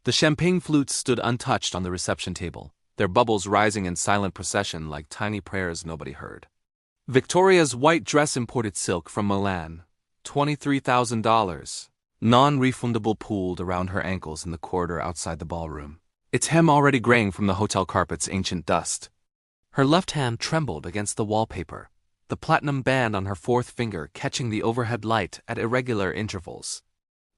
The champagne flutes stood untouched on the reception table, their bubbles rising in silent procession like tiny prayers nobody heard. Victoria's white dress imported silk from Milan, $23,000, non-refundable, pooled around her ankles in the corridor outside the ballroom, its hem already graying from the hotel carpet's ancient dust. Her left hand trembled against the wallpaper, the platinum band on her fourth finger catching the overhead light at irregular intervals.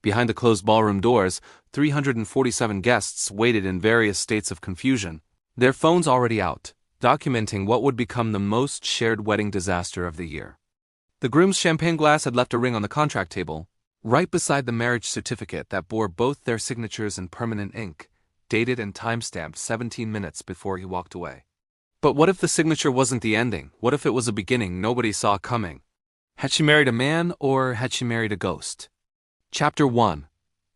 Behind the closed ballroom doors, 347 guests waited in various states of confusion, their phones already out, documenting what would become the most shared wedding disaster of the year. The groom's champagne glass had left a ring on the contract table, right beside the marriage certificate that bore both their signatures in permanent ink, dated and time-stamped 17 minutes before he walked away. But what if the signature wasn't the ending? What if it was a beginning nobody saw coming? Had she married a man, or had she married a ghost? Chapter 1.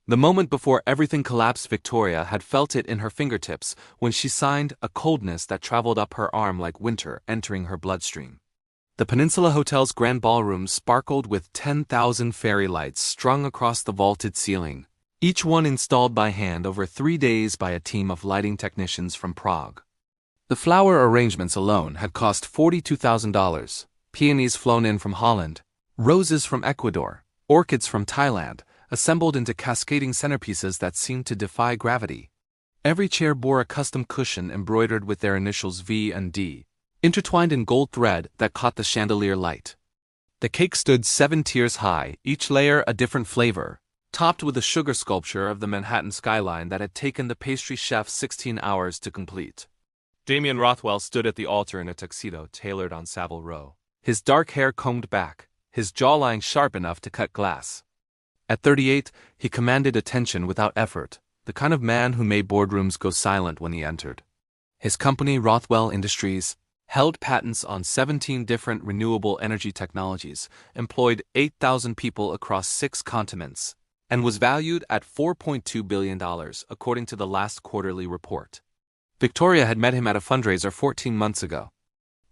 The moment before everything collapsed, Victoria had felt it in her fingertips when she signed, a coldness that traveled up her arm like winter entering her bloodstream. The Peninsula Hotel's grand ballroom sparkled with 10,000 fairy lights strung across the vaulted ceiling, each one installed by hand over 3 days by a team of lighting technicians from Prague. The flower arrangements alone had cost $42,000, peonies flown in from Holland, roses from Ecuador, orchids from Thailand, assembled into cascading centerpieces that seemed to defy gravity. Every chair bore a custom cushion embroidered with their initials V and D, intertwined in gold thread that caught the chandelier light. The cake stood 7 tiers high, each layer a different flavor, topped with a sugar sculpture of the Manhattan skyline that had taken the pastry chef 16 hours to complete. Damien Rothwell stood at the altar in a tuxedo tailored on Savile Row, his dark hair combed back, his jawline sharp enough to cut glass. At 38, he commanded attention without effort, the kind of man who made boardrooms go silent when he entered. His company, Rothwell Industries, held patents on 17 different renewable energy technologies, employed 8,000 people across 6 continents, and was valued at $4.2 billion, according to the last quarterly report. Victoria had met him at a fundraiser 14 months ago.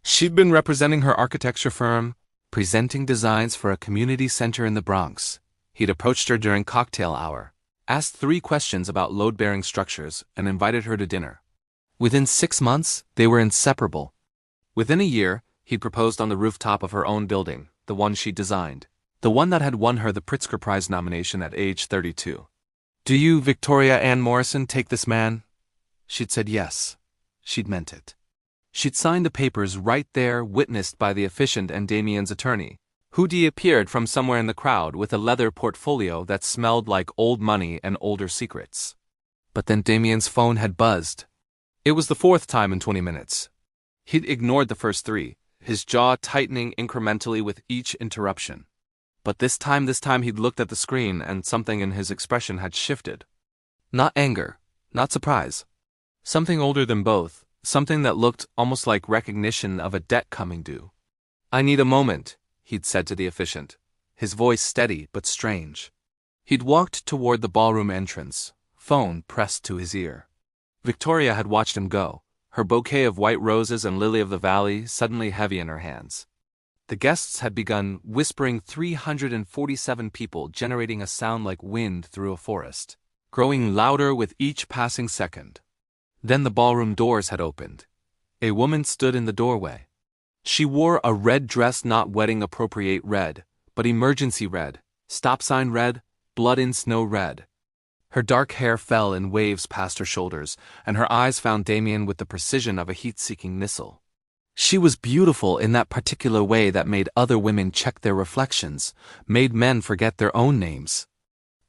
She'd been representing her architecture firm, presenting designs for a community center in the Bronx. He'd approached her during cocktail hour, asked 3 questions about load-bearing structures, and invited her to dinner. Within 6 months, they were inseparable. Within a year, he'd proposed on the rooftop of her own building, the one she'd designed, the one that had won her the Pritzker Prize nomination at age 32. "Do you, Victoria Ann Morrison, take this man?" She'd said yes. She'd meant it. She'd signed the papers right there, witnessed by the efficient and Damien's attorney, who'd appeared from somewhere in the crowd with a leather portfolio that smelled like old money and older secrets. But then Damien's phone had buzzed. It was the 4th time in 20 minutes. He'd ignored the first 3, his jaw tightening incrementally with each interruption. But this time he'd looked at the screen and something in his expression had shifted. Not anger, not surprise. Something older than both, something that looked almost like recognition of a debt coming due. "I need a moment," he'd said to the efficient, his voice steady but strange. He'd walked toward the ballroom entrance, phone pressed to his ear. Victoria had watched him go, her bouquet of white roses and lily of the valley suddenly heavy in her hands. The guests had begun whispering, 347 people generating a sound like wind through a forest, growing louder with each passing second. Then the ballroom doors had opened. A woman stood in the doorway. She wore a red dress, not wedding appropriate red, but emergency red, stop sign red, blood in snow red. Her dark hair fell in waves past her shoulders, and her eyes found Damien with the precision of a heat-seeking missile. She was beautiful in that particular way that made other women check their reflections, made men forget their own names.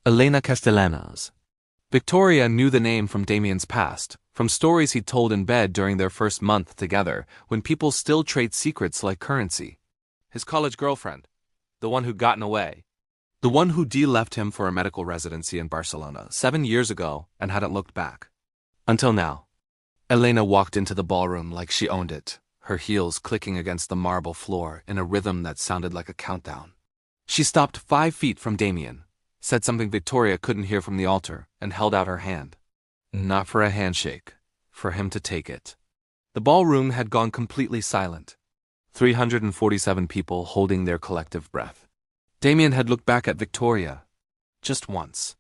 Elena Castellanos. Victoria knew the name from Damien's past, from stories he'd told in bed during their first month together, when people still trade secrets like currency. His college girlfriend, the one who'd gotten away, the one who left him for a medical residency in Barcelona 7 years ago and hadn't looked back. Until now. Elena walked into the ballroom like she owned it, her heels clicking against the marble floor in a rhythm that sounded like a countdown. She stopped 5 feet from Damien, said something Victoria couldn't hear from the altar, and held out her hand. Not for a handshake, for him to take it. The ballroom had gone completely silent. 347 people holding their collective breath. Damien had looked back at Victoria. Just once.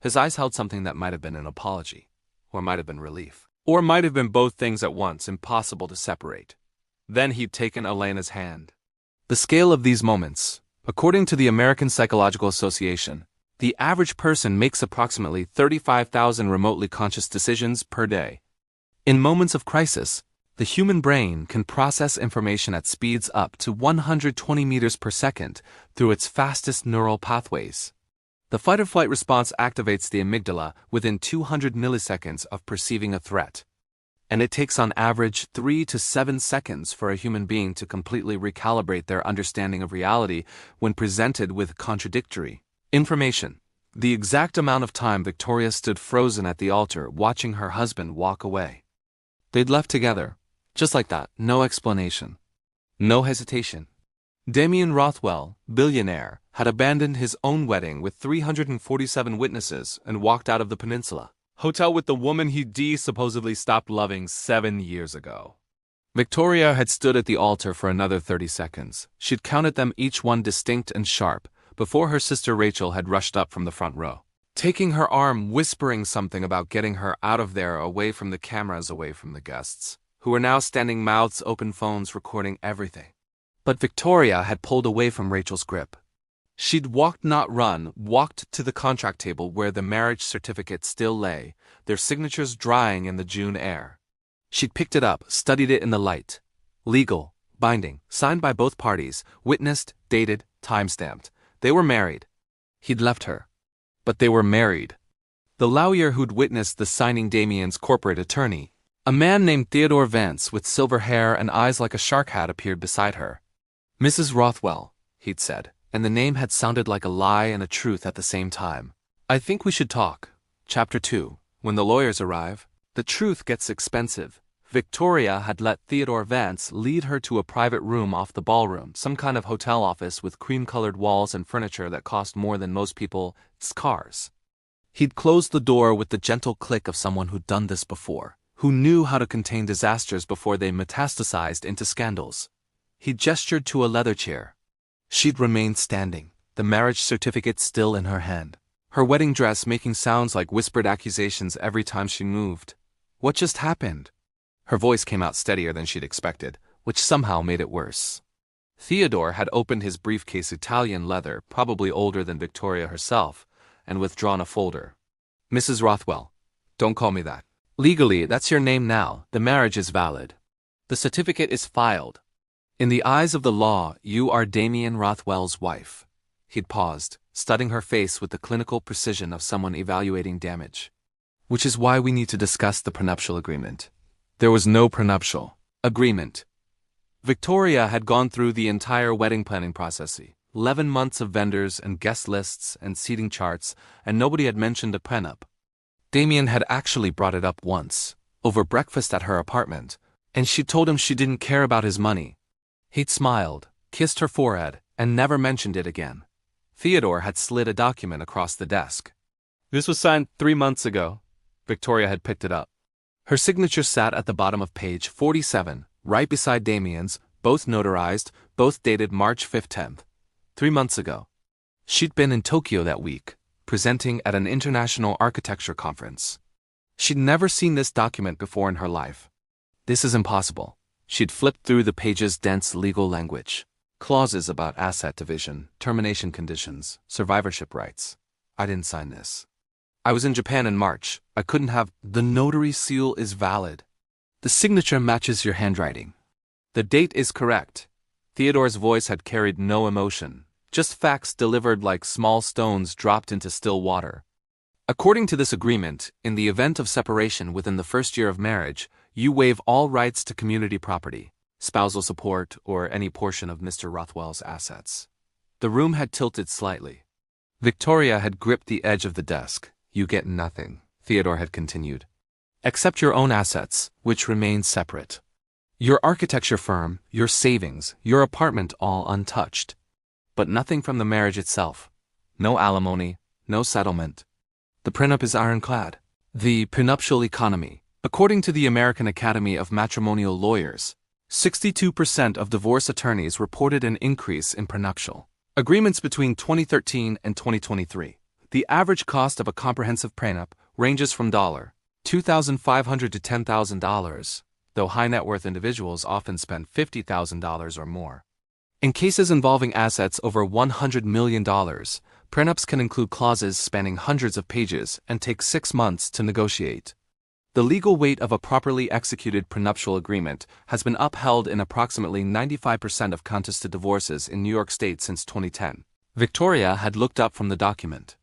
His eyes held something that might have been an apology, or might have been relief, or might have been both things at once, impossible to separate. Then he'd taken Elena's hand. The scale of these moments, according to the American Psychological Association, the average person makes approximately 35,000 remotely conscious decisions per day. In moments of crisis, the human brain can process information at speeds up to 120 meters per second through its fastest neural pathways. The fight-or-flight response activates the amygdala within 200 milliseconds of perceiving a threat, and it takes on average 3 to 7 seconds for a human being to completely recalibrate their understanding of reality when presented with contradictory information. The exact amount of time Victoria stood frozen at the altar watching her husband walk away. They'd left together, just like that, no explanation, no hesitation. Damien Rothwell, billionaire, had abandoned his own wedding with 347 witnesses and walked out of the Peninsula hotel with the woman he supposedly stopped loving 7 years ago. Victoria had stood at the altar for another 30 seconds. She'd counted them, each one distinct and sharp, before her sister Rachel had rushed up from the front row, taking her arm, whispering something about getting her out of there, away from the cameras, away from the guests, who were now standing mouths open, phones recording everything. But Victoria had pulled away from Rachel's grip. She'd walked, not run, walked to the contract table where the marriage certificate still lay, their signatures drying in the June air. She'd picked it up, studied it in the light. Legal, binding, signed by both parties, witnessed, dated, time-stamped. They were married. He'd left her. But they were married. The lawyer who'd witnessed the signing, Damien's corporate attorney, a man named Theodore Vance with silver hair and eyes like a shark, had appeared beside her. Mrs. Rothwell, he'd said, and the name had sounded like a lie and a truth at the same time. I think we should talk. Chapter 2. When the lawyers arrive, the truth gets expensive. Victoria had let Theodore Vance lead her to a private room off the ballroom, some kind of hotel office with cream-colored walls and furniture that cost more than most people's cars. He'd closed the door with the gentle click of someone who'd done this before, who knew how to contain disasters before they metastasized into scandals. He gestured to a leather chair. She'd remained standing, the marriage certificate still in her hand, her wedding dress making sounds like whispered accusations every time she moved. What just happened? Her voice came out steadier than she'd expected, which somehow made it worse. Theodore had opened his briefcase, Italian leather, probably older than Victoria herself, and withdrawn a folder. Mrs. Rothwell, don't call me that. Legally, that's your name now. The marriage is valid. The certificate is filed. In the eyes of the law, you are Damien Rothwell's wife. He'd paused, studying her face with the clinical precision of someone evaluating damage. Which is why we need to discuss the prenuptial agreement. There was no prenuptial agreement. Victoria had gone through the entire wedding planning process, 11 months of vendors and guest lists and seating charts, and nobody had mentioned a prenup. Damien had actually brought it up once, over breakfast at her apartment, and she told him she didn't care about his money. He'd smiled, kissed her forehead, and never mentioned it again. Theodore had slid a document across the desk. This was signed 3 months ago. Victoria had picked it up. Her signature sat at the bottom of page 47, right beside Damien's, both notarized, both dated March 5th, 10th. 3 months ago. She'd been in Tokyo that week, presenting at an international architecture conference. She'd never seen this document before in her life. This is impossible. She'd flipped through the page's dense legal language. Clauses about asset division, termination conditions, survivorship rights. I didn't sign this. I was in Japan in March. I couldn't have. The notary seal is valid. The signature matches your handwriting. The date is correct. Theodore's voice had carried no emotion, just facts delivered like small stones dropped into still water. According to this agreement, in the event of separation within the first year of marriage, you waive all rights to community property, spousal support, or any portion of Mr. Rothwell's assets. The room had tilted slightly. Victoria had gripped the edge of the desk. You get nothing, Theodore had continued, except your own assets, which remain separate. Your architecture firm, your savings, your apartment, all untouched. But nothing from the marriage itself. No alimony, no settlement. The prenup is ironclad. The prenuptial economy. According to the American Academy of Matrimonial Lawyers, 62% of divorce attorneys reported an increase in prenuptial agreements between 2013 and 2023. The average cost of a comprehensive prenup ranges from $2,500 to $10,000, though high net worth individuals often spend $50,000 or more. In cases involving assets over $100 million, prenups can include clauses spanning hundreds of pages and take 6 months to negotiate. The legal weight of a properly executed prenuptial agreement has been upheld in approximately 95% of contested divorces in New York State since 2010. Victoria had looked up from the document.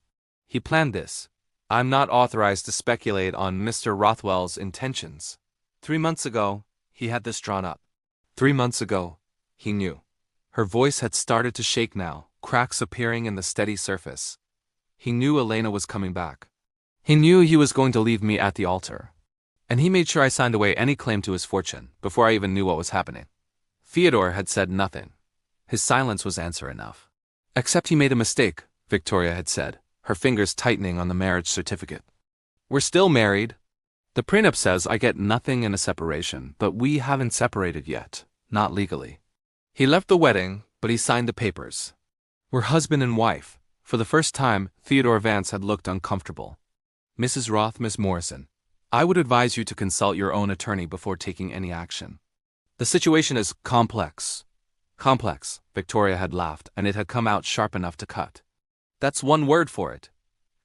He planned this. I'm not authorized to speculate on Mr. Rothwell's intentions. 3 months ago, he had this drawn up. 3 months ago, he knew. Her voice had started to shake now, cracks appearing in the steady surface. He knew Elena was coming back. He knew he was going to leave me at the altar. And he made sure I signed away any claim to his fortune, before I even knew what was happening. Theodore had said nothing. His silence was answer enough. Except he made a mistake, Victoria had said, her fingers tightening on the marriage certificate. We're still married. The prenup says I get nothing in a separation, but we haven't separated yet, not legally. He left the wedding, but he signed the papers. We're husband and wife. For the first time, Theodore Vance had looked uncomfortable. Miss Morrison, I would advise you to consult your own attorney before taking any action. The situation is complex. Complex, Victoria had laughed, and it had come out sharp enough to cut. That's one word for it.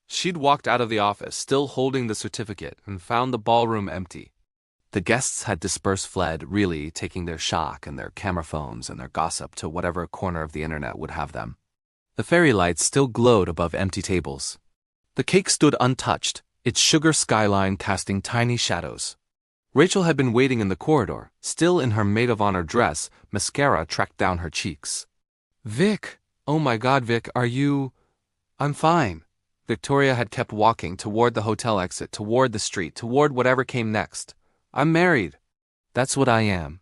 She'd walked out of the office, still holding the certificate, and found the ballroom empty. The guests had dispersed, fled, really taking their shock and their camera phones and their gossip to whatever corner of the internet would have them. The fairy lights still glowed above empty tables. The cake stood untouched, its sugar skyline casting tiny shadows. Rachel had been waiting in the corridor, still in her maid-of-honor dress, mascara tracked down her cheeks. Vic! Oh my God, Vic, are you… I'm fine. Victoria had kept walking toward the hotel exit, toward the street, toward whatever came next. I'm married. That's what I am.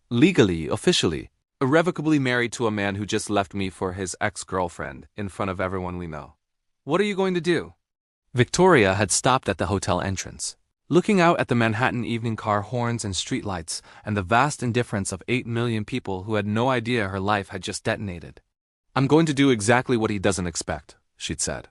Legally, officially, irrevocably married to a man who just left me for his ex-girlfriend in front of everyone we know. What are you going to do? Victoria had stopped at the hotel entrance, looking out at the Manhattan evening car horns and streetlights and the vast indifference of 8 million people who had no idea her life had just detonated. I'm going to do exactly what he doesn't expect, she'd said.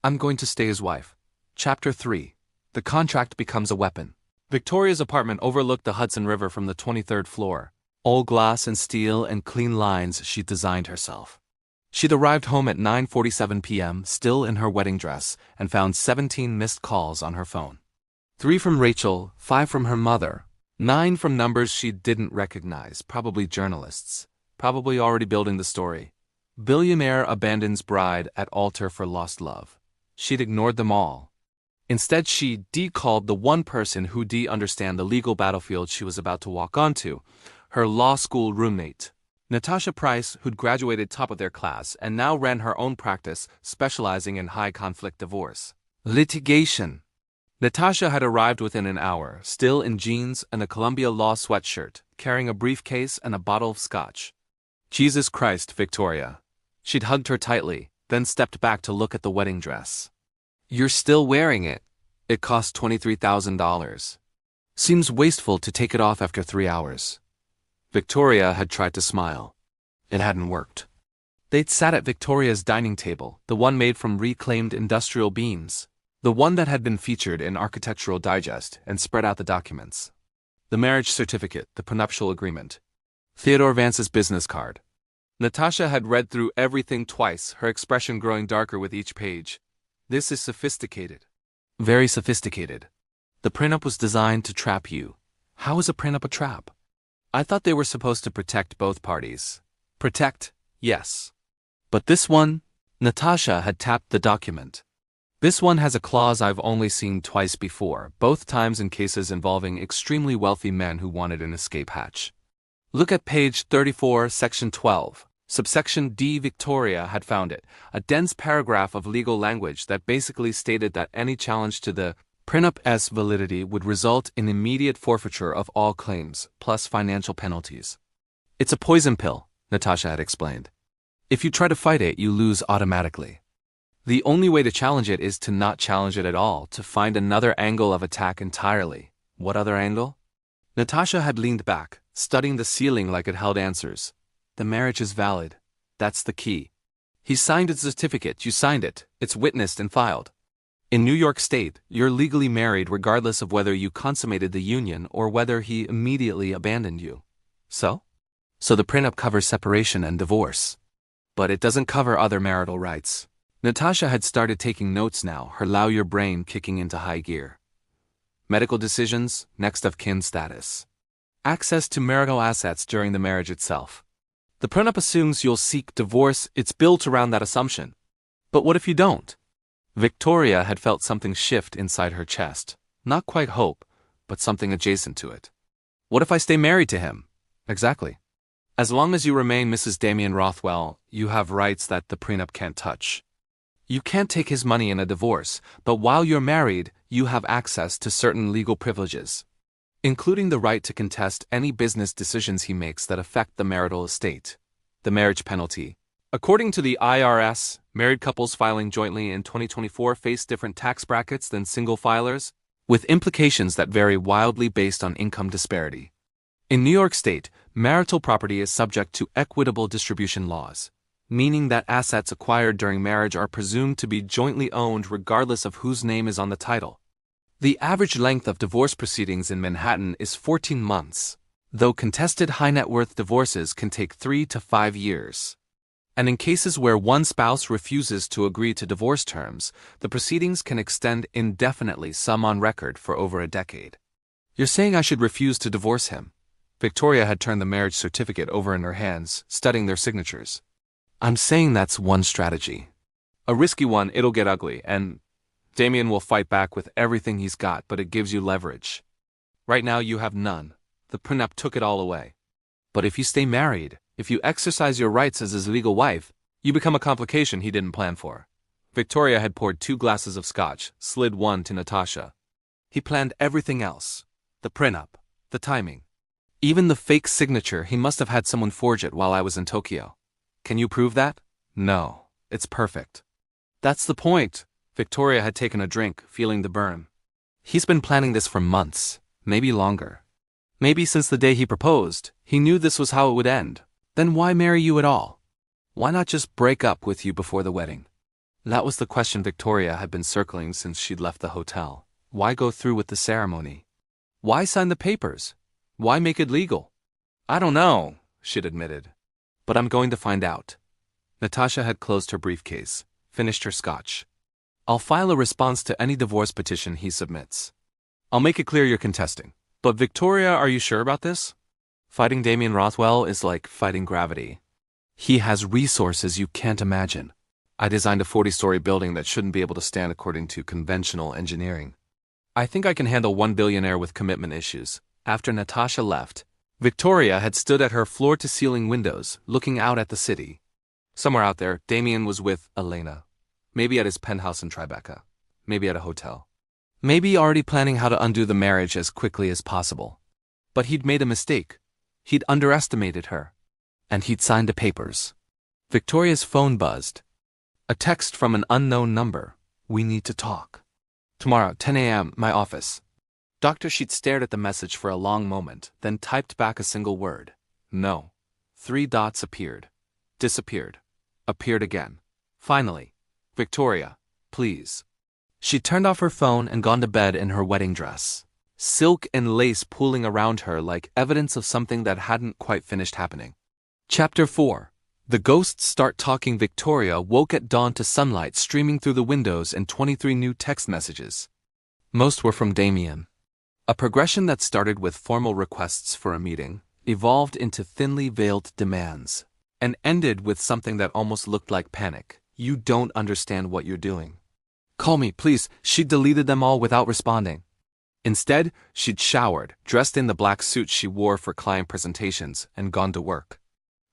I'm going to stay his wife. Chapter 3. The contract becomes a weapon. Victoria's apartment overlooked the Hudson River from the 23rd floor, all glass and steel and clean lines she'd designed herself. She'd arrived home at 9:47 p.m., still in her wedding dress, and found 17 missed calls on her phone. 3 from Rachel, 5 from her mother, 9 from numbers she didn't recognize, probably journalists, probably already building the story. Billionaire abandons bride at altar for lost love. She'd ignored them all. Instead, she de-called the one person who'd understand the legal battlefield she was about to walk onto, her law school roommate, Natasha Price, who'd graduated top of their class and now ran her own practice specializing in high-conflict divorce litigation. Natasha had arrived within an hour, still in jeans and a Columbia Law sweatshirt, carrying a briefcase and a bottle of scotch. Jesus Christ, Victoria. She'd hugged her tightly, then stepped back to look at the wedding dress. You're still wearing it. It cost $23,000. Seems wasteful to take it off after 3 hours. Victoria had tried to smile. It hadn't worked. They'd sat at Victoria's dining table, the one made from reclaimed industrial beams, the one that had been featured in Architectural Digest, and spread out the documents. The marriage certificate, the prenuptial agreement, Theodore Vance's business card. Natasha had read through everything twice, her expression growing darker with each page. This is sophisticated. Very sophisticated. The prenup was designed to trap you. How is a prenup a trap? I thought they were supposed to protect both parties. Protect, yes. But this one, Natasha had tapped the document. This one has a clause I've only seen twice before, both times in cases involving extremely wealthy men who wanted an escape hatch. Look at page 34, section 12. Subsection D. Victoria had found it, a dense paragraph of legal language that basically stated that any challenge to the prenup's validity would result in immediate forfeiture of all claims, plus financial penalties. It's a poison pill, Natasha had explained. If you try to fight it, you lose automatically. The only way to challenge it is to not challenge it at all, to find another angle of attack entirely. What other angle? Natasha had leaned back, studying the ceiling like it held answers. The marriage is valid. That's the key. He signed his certificate, you signed it, it's witnessed and filed. In New York State, you're legally married regardless of whether you consummated the union or whether he immediately abandoned you. So? So the prenup covers separation and divorce. But it doesn't cover other marital rights. Natasha had started taking notes now, her lawyer brain kicking into high gear. Medical decisions, next of kin status. Access to marital assets during the marriage itself. The prenup assumes you'll seek divorce, it's built around that assumption. But what if you don't? Victoria had felt something shift inside her chest. Not quite hope, but something adjacent to it. What if I stay married to him? Exactly. As long as you remain Mrs. Damien Rothwell, you have rights that the prenup can't touch. You can't take his money in a divorce, but while you're married, you have access to certain legal privileges, including the right to contest any business decisions he makes that affect the marital estate. The marriage penalty. According to the IRS, married couples filing jointly in 2024 face different tax brackets than single filers, with implications that vary wildly based on income disparity. In New York State, marital property is subject to equitable distribution laws, meaning that assets acquired during marriage are presumed to be jointly owned regardless of whose name is on the title. The average length of divorce proceedings in Manhattan is 14 months, though contested high-net-worth divorces can take 3 to 5 years. And in cases where one spouse refuses to agree to divorce terms, the proceedings can extend indefinitely, some on record for over a decade. You're saying I should refuse to divorce him? Victoria had turned the marriage certificate over in her hands, studying their signatures. I'm saying that's one strategy. A risky one, it'll get ugly, and Damien will fight back with everything he's got, but it gives you leverage. Right now you have none. The prenup took it all away. But if you stay married, if you exercise your rights as his legal wife, you become a complication he didn't plan for. Victoria had poured 2 glasses of scotch, slid one to Natasha. He planned everything else. The prenup, the timing. Even the fake signature, he must have had someone forge it while I was in Tokyo. Can you prove that? No, it's perfect. That's the point. Victoria had taken a drink, feeling the burn. He's been planning this for months, maybe longer. Maybe since the day he proposed, he knew this was how it would end. Then why marry you at all? Why not just break up with you before the wedding? That was the question Victoria had been circling since she'd left the hotel. Why go through with the ceremony? Why sign the papers? Why make it legal? I don't know, she'd admitted. But I'm going to find out. Natasha had closed her briefcase, finished her scotch. I'll file a response to any divorce petition he submits. I'll make it clear you're contesting. But Victoria, are you sure about this? Fighting Damien Rothwell is like fighting gravity. He has resources you can't imagine. I designed a 40-story building that shouldn't be able to stand according to conventional engineering. I think I can handle one billionaire with commitment issues. After Natasha left, Victoria had stood at her floor-to-ceiling windows, looking out at the city. Somewhere out there, Damien was with Elena. Maybe at his penthouse in Tribeca. Maybe at a hotel. Maybe already planning how to undo the marriage as quickly as possible. But he'd made a mistake. He'd underestimated her. And he'd signed the papers. Victoria's phone buzzed. A text from an unknown number. We need to talk. Tomorrow, 10 a.m., my office. She'd stared at the message for a long moment, then typed back a single word. No. 3 dots appeared. Disappeared. Appeared again. Finally. Victoria, please. She turned off her phone and gone to bed in her wedding dress. Silk and lace pooling around her like evidence of something that hadn't quite finished happening. Chapter 4. The ghosts start talking. Victoria woke at dawn to sunlight streaming through the windows and 23 new text messages. Most were from Damien. A progression that started with formal requests for a meeting, evolved into thinly veiled demands, and ended with something that almost looked like panic. You don't understand what you're doing. Call me, please. She'd deleted them all without responding. Instead, she'd showered, dressed in the black suit she wore for client presentations, and gone to work.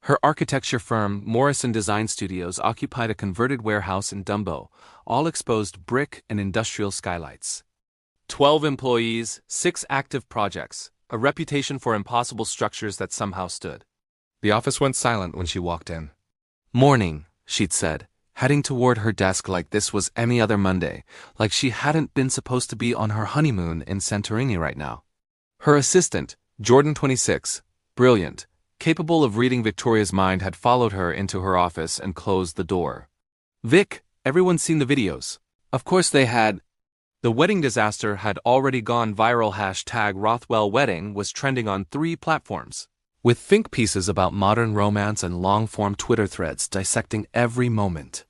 Her architecture firm, Morrison Design Studios, occupied a converted warehouse in Dumbo, all exposed brick and industrial skylights. 12 employees, 6 active projects, a reputation for impossible structures that somehow stood. The office went silent when she walked in. Morning, she'd said, heading toward her desk like this was any other Monday, like she hadn't been supposed to be on her honeymoon in Santorini right now. Her assistant, Jordan 26, brilliant, capable of reading Victoria's mind, had followed her into her office and closed the door. Vic, everyone's seen the videos. Of course they had. The wedding disaster had already gone viral. #Rothwell wedding was trending on 3 platforms, with think pieces about modern romance and long-form Twitter threads dissecting every moment.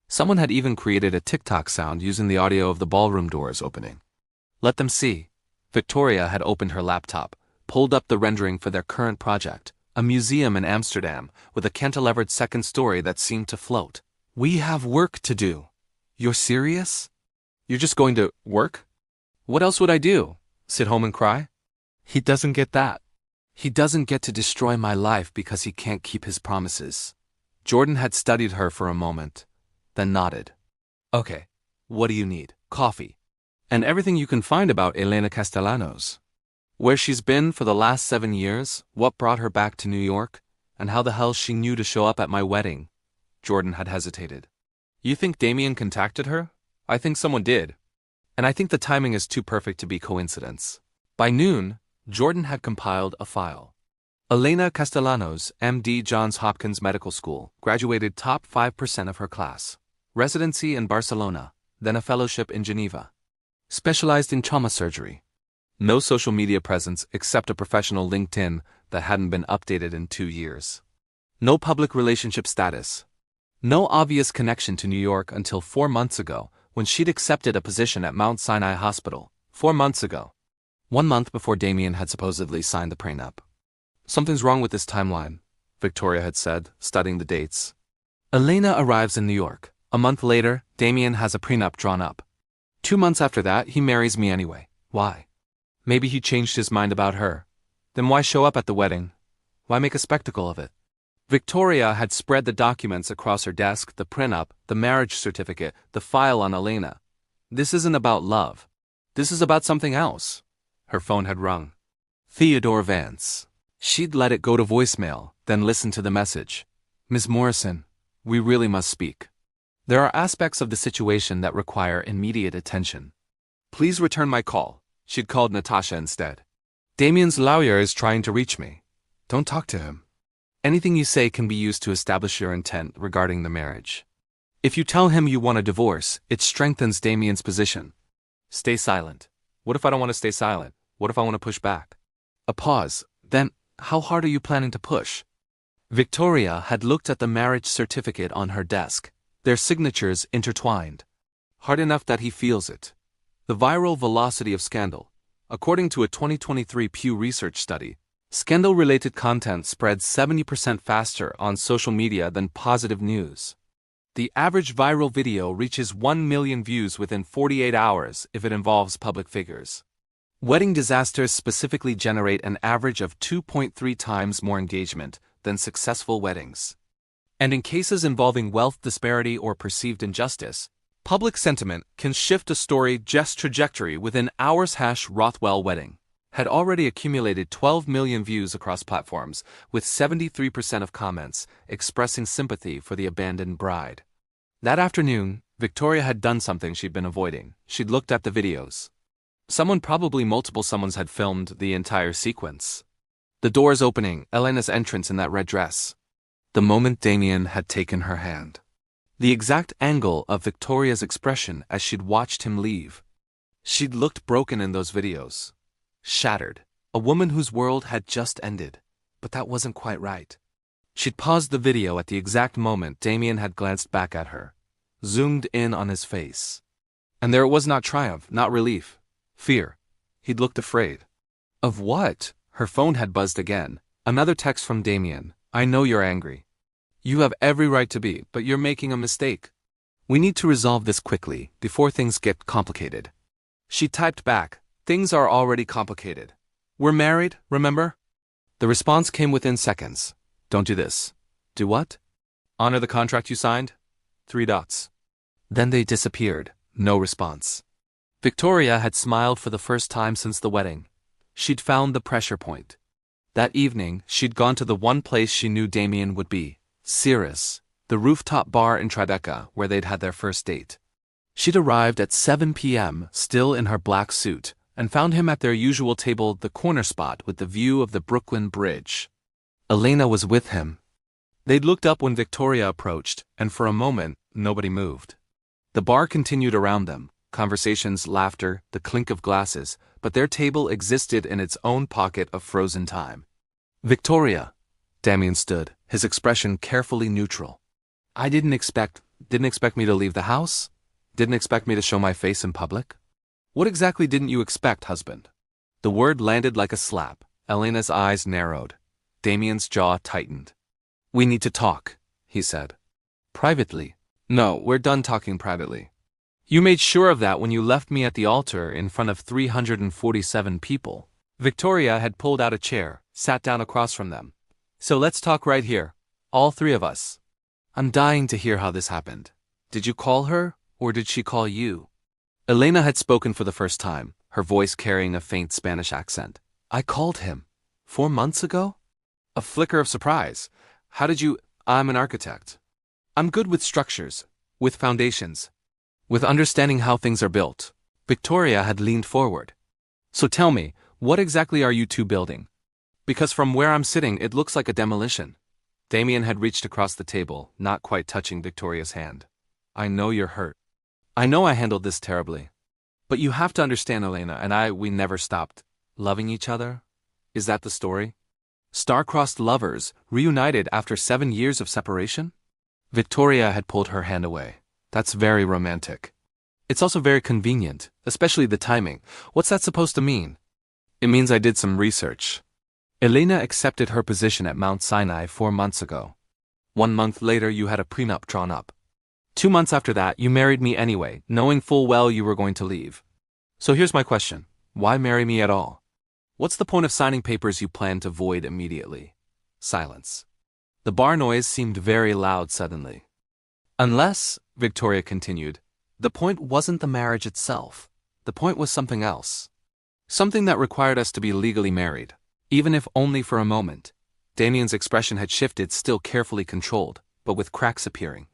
Someone had even created a TikTok sound using the audio of the ballroom doors opening. Let them see. Victoria had opened her laptop, pulled up the rendering for their current project, a museum in Amsterdam with a cantilevered second story that seemed to float. We have work to do. You're serious? You're just going to work? What else would I do? Sit home and cry? He doesn't get that. He doesn't get to destroy my life because he can't keep his promises. Jordan had studied her for a moment, then nodded. Okay, what do you need? Coffee. And everything you can find about Elena Castellanos. Where she's been for the last 7 years, what brought her back to New York, and how the hell she knew to show up at my wedding. Jordan had hesitated. You think Damien contacted her? I think someone did. And I think the timing is too perfect to be coincidence. By noon, Jordan had compiled a file. Elena Castellanos, MD, Johns Hopkins Medical School, graduated top 5% of her class. Residency in Barcelona, then a fellowship in Geneva. Specialized in trauma surgery. No social media presence except a professional LinkedIn that hadn't been updated in 2 years. No public relationship status. No obvious connection to New York until 4 months ago, when she'd accepted a position at Mount Sinai Hospital. 4 months ago. 1 month before Damien had supposedly signed the prenup. Something's wrong with this timeline, Victoria had said, studying the dates. Elena arrives in New York. A month later, Damien has a prenup drawn up. 2 months after that, he marries me anyway. Why? Maybe he changed his mind about her. Then why show up at the wedding? Why make a spectacle of it? Victoria had spread the documents across her desk, the prenup, the marriage certificate, the file on Elena. This isn't about love. This is about something else. Her phone had rung. Theodore Vance. She'd let it go to voicemail, then listen to the message. Ms. Morrison, we really must speak. There are aspects of the situation that require immediate attention. Please return my call. She'd called Natasha instead. Damien's lawyer is trying to reach me. Don't talk to him. Anything you say can be used to establish your intent regarding the marriage. If you tell him you want a divorce, it strengthens Damien's position. Stay silent. What if I don't want to stay silent? What if I want to push back? A pause. Then, how hard are you planning to push? Victoria had looked at the marriage certificate on her desk, their signatures intertwined. Hard enough that he feels it. The viral velocity of scandal. According to a 2023 Pew Research study, scandal-related content spreads 70% faster on social media than positive news. The average viral video reaches 1 million views within 48 hours if it involves public figures. Wedding disasters specifically generate an average of 2.3 times more engagement than successful weddings. And in cases involving wealth disparity or perceived injustice, public sentiment can shift a story's trajectory within hours. Rothwell wedding had already accumulated 12 million views across platforms, with 73% of comments expressing sympathy for the abandoned bride. That afternoon, Victoria had done something she'd been avoiding. She'd looked at the videos. Probably multiple someones had filmed the entire sequence. The doors opening, Elena's entrance in that red dress. The moment Damien had taken her hand. The exact angle of Victoria's expression as she'd watched him leave. She'd looked broken in those videos. Shattered. A woman whose world had just ended. But that wasn't quite right. She'd paused the video at the exact moment Damien had glanced back at her. Zoomed in on his face. And there it was, not triumph, not relief. Fear. He'd looked afraid. Of what? Her phone had buzzed again. Another text from Damien. I know you're angry. You have every right to be, but you're making a mistake. We need to resolve this quickly, before things get complicated. She typed back. Things are already complicated. We're married, remember? The response came within seconds. Don't do this. Do what? Honor the contract you signed? 3 dots. Then they disappeared. No response. Victoria had smiled for the first time since the wedding. She'd found the pressure point. That evening, she'd gone to the one place she knew Damien would be. Cirrus, the rooftop bar in Tribeca where they'd had their first date. She'd arrived at 7 p.m., still in her black suit, and found him at their usual table, the corner spot with the view of the Brooklyn Bridge. Elena was with him. They'd looked up when Victoria approached, and for a moment, Nobody moved. The bar continued around them, conversations, laughter, the clink of glasses, but their table existed in its own pocket of frozen time. Victoria. Damien stood, his expression carefully neutral. I didn't expect me to leave the house? Didn't expect me to show my face in public? What exactly didn't you expect, husband? The word landed like a slap. Elena's eyes narrowed. Damien's jaw tightened. We need to talk, he said. Privately. No, we're done talking privately. You made sure of that when you left me at the altar in front of 347 people. Victoria had pulled out a chair, sat down across from them. So let's talk right here. All three of us. I'm dying to hear how this happened. Did you call her, or did she call you? Elena had spoken for the first time, her voice carrying a faint Spanish accent. I called him. 4 months ago? A flicker of surprise. How did you— I'm an architect. I'm good with structures, with foundations, with understanding how things are built. Victoria had leaned forward. So tell me, what exactly are you two building? Because from where I'm sitting, it looks like a demolition. Damien had reached across the table, not quite touching Victoria's hand. I know you're hurt. I know I handled this terribly. But you have to understand, Elena and we never stopped loving each other. Is that the story? Star-crossed lovers, reunited after 7 years of separation? Victoria had pulled her hand away. That's very romantic. It's also very convenient, especially the timing. What's that supposed to mean? It means I did some research. Elena accepted her position at Mount Sinai 4 months ago. 1 month later, you had a prenup drawn up. 2 months after that, you married me anyway, knowing full well you were going to leave. So here's my question. Why marry me at all? What's the point of signing papers you plan to void immediately? Silence. The bar noise seemed very loud suddenly. Unless, Victoria continued, the point wasn't the marriage itself. The point was something else. Something that required us to be legally married, even if only for a moment. Damien's expression had shifted, still carefully controlled, but with cracks appearing.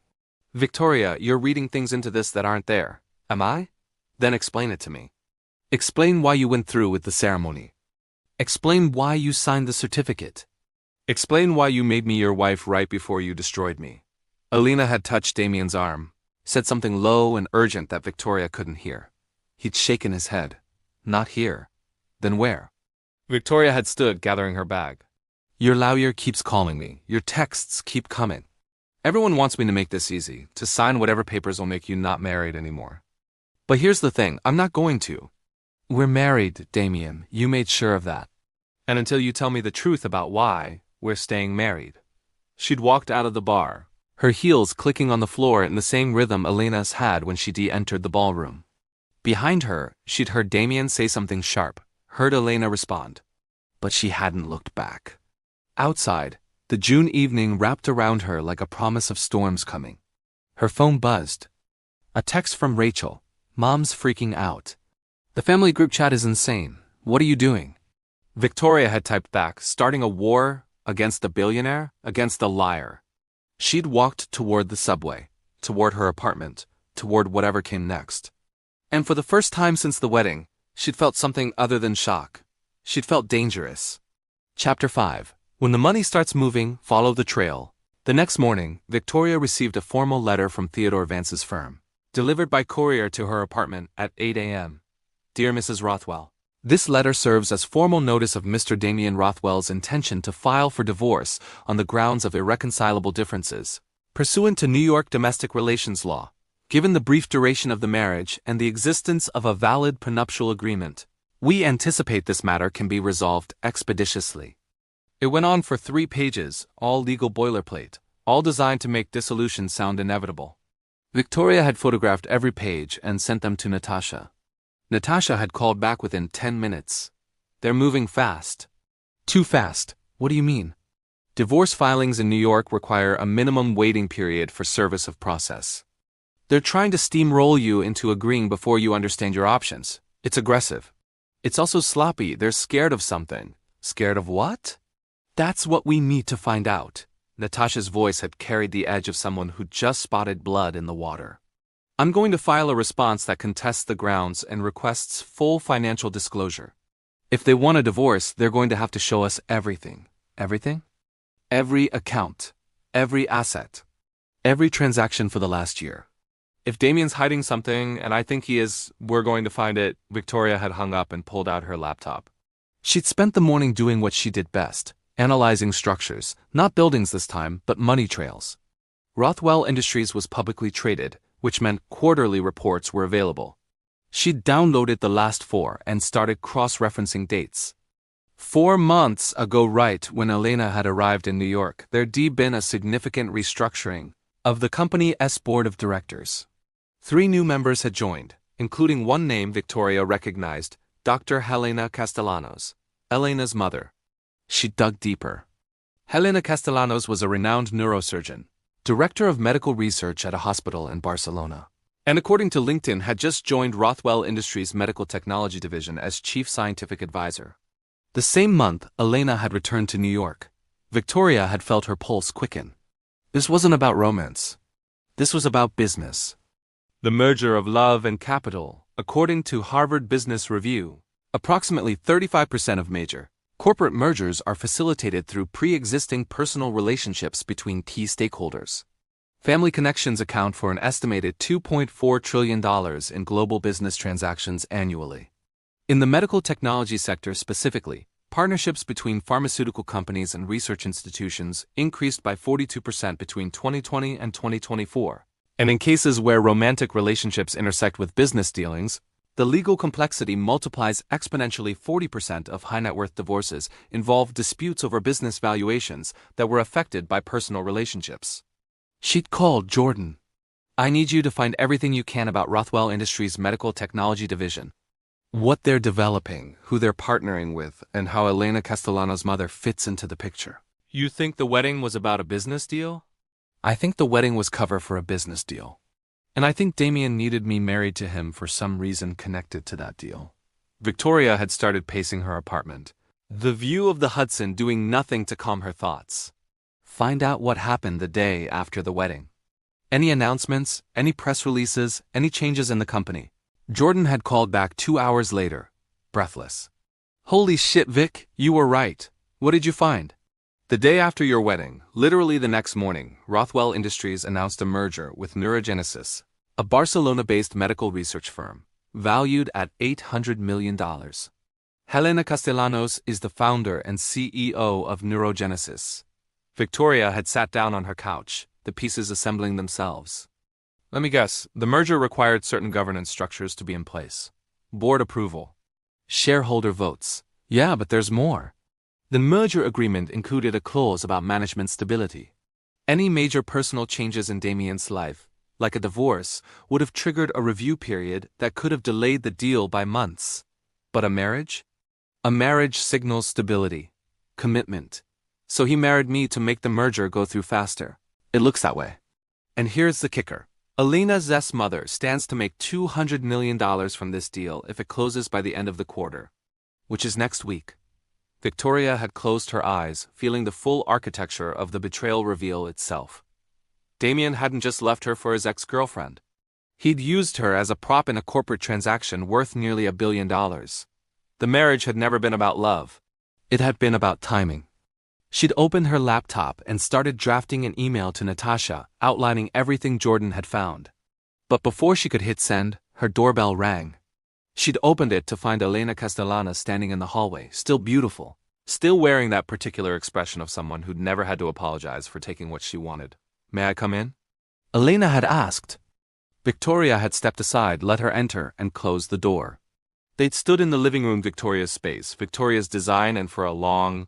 Victoria, you're reading things into this that aren't there. Am I? Then explain it to me. Explain why you went through with the ceremony. Explain why you signed the certificate. Explain why you made me your wife right before you destroyed me. Elena had touched Damien's arm, said something low and urgent that Victoria couldn't hear. He'd shaken his head. Not here. Then where? Victoria had stood, gathering her bag. Your lawyer keeps calling me. Your texts keep coming. Everyone wants me to make this easy, to sign whatever papers will make you not married anymore. But here's the thing, I'm not going to. We're married, Damien. You made sure of that. And until you tell me the truth about why, we're staying married. She'd walked out of the bar, her heels clicking on the floor in the same rhythm Elena's had when she de-entered the ballroom. Behind her, she'd heard Damien say something sharp, heard Elena respond. But she hadn't looked back. Outside, the June evening wrapped around her like a promise of storms coming. Her phone buzzed. A text from Rachel. Mom's freaking out. The family group chat is insane. What are you doing? Victoria had typed back, starting a war against the billionaire, against the liar. She'd walked toward the subway, toward her apartment, toward whatever came next. And for the first time since the wedding, she'd felt something other than shock. She'd felt dangerous. Chapter 5. When the money starts moving, follow the trail. The next morning, Victoria received a formal letter from Theodore Vance's firm, delivered by courier to her apartment at 8 a.m. Dear Mrs. Rothwell, this letter serves as formal notice of Mr. Damien Rothwell's intention to file for divorce on the grounds of irreconcilable differences, pursuant to New York domestic relations law, given the brief duration of the marriage and the existence of a valid prenuptial agreement. We anticipate this matter can be resolved expeditiously. It went on for 3 pages, all legal boilerplate, all designed to make dissolution sound inevitable. Victoria had photographed every page and sent them to Natasha. Natasha had called back within 10 minutes. They're moving fast. Too fast. What do you mean? Divorce filings in New York require a minimum waiting period for service of process. They're trying to steamroll you into agreeing before you understand your options. It's aggressive. It's also sloppy. They're scared of something. Scared of what? That's what we need to find out. Natasha's voice had carried the edge of someone who just spotted blood in the water. I'm going to file a response that contests the grounds and requests full financial disclosure. If they want a divorce, they're going to have to show us everything. Everything? Every account. Every asset. Every transaction for the last year. If Damien's hiding something, and I think he is, we're going to find it. Victoria had hung up and pulled out her laptop. She'd spent the morning doing what she did best, analyzing structures, not buildings this time, but money trails. Rothwell Industries was publicly traded, which meant quarterly reports were available. She'd downloaded the last 4 and started cross-referencing dates. 4 months ago, right when Elena had arrived in New York, there'd been a significant restructuring of the company's board of directors. 3 new members had joined, including one name Victoria recognized, Dr. Elena Castellanos, Elena's mother. She dug deeper. Elena Castellanos was a renowned neurosurgeon, director of medical research at a hospital in Barcelona, and according to LinkedIn had just joined Rothwell Industries' medical technology division as chief scientific advisor. The same month, Elena had returned to New York. Victoria had felt her pulse quicken. This wasn't about romance. This was about business. The merger of love and capital, according to Harvard Business Review. Approximately 35% of major corporate mergers are facilitated through pre-existing personal relationships between key stakeholders. Family connections account for an estimated $2.4 trillion in global business transactions annually. In the medical technology sector specifically, partnerships between pharmaceutical companies and research institutions increased by 42% between 2020 and 2024. And in cases where romantic relationships intersect with business dealings, the legal complexity multiplies exponentially. 40% of high-net-worth divorces involve disputes over business valuations that were affected by personal relationships. She'd called Jordan. I need you to find everything you can about Rothwell Industries' medical technology division. What they're developing, who they're partnering with, and how Elena Castellanos' mother fits into the picture. You think the wedding was about a business deal? I think the wedding was cover for a business deal. And I think Damien needed me married to him for some reason connected to that deal. Victoria had started pacing her apartment, the view of the Hudson doing nothing to calm her thoughts. Find out what happened the day after the wedding. Any announcements, any press releases, any changes in the company. Jordan had called back 2 hours later, breathless. Holy shit, Vic, you were right. What did you find? The day after your wedding, literally the next morning, Rothwell Industries announced a merger with Neurogenesis, a Barcelona-based medical research firm, valued at $800 million. Elena Castellanos is the founder and CEO of Neurogenesis. Victoria had sat down on her couch, the pieces assembling themselves. Let me guess, the merger required certain governance structures to be in place. Board approval. Shareholder votes. Yeah, but there's more. The merger agreement included a clause about management stability. Any major personal changes in Damien's life, like a divorce, would have triggered a review period that could have delayed the deal by months. But a marriage? A marriage signals stability, commitment. So he married me to make the merger go through faster. It looks that way. And here's the kicker. Elena's mother stands to make $200 million from this deal if it closes by the end of the quarter, which is next week. Victoria had closed her eyes, feeling the full architecture of the betrayal reveal itself. Damien hadn't just left her for his ex-girlfriend. He'd used her as a prop in a corporate transaction worth nearly $1 billion. The marriage had never been about love. It had been about timing. She'd opened her laptop and started drafting an email to Natasha, outlining everything Jordan had found. But before she could hit send, her doorbell rang. She'd opened it to find Elena Castellanos standing in the hallway, still beautiful, still wearing that particular expression of someone who'd never had to apologize for taking what she wanted. May I come in? Elena had asked. Victoria had stepped aside, let her enter, and closed the door. They'd stood in the living room, Victoria's space, Victoria's design, and for a long,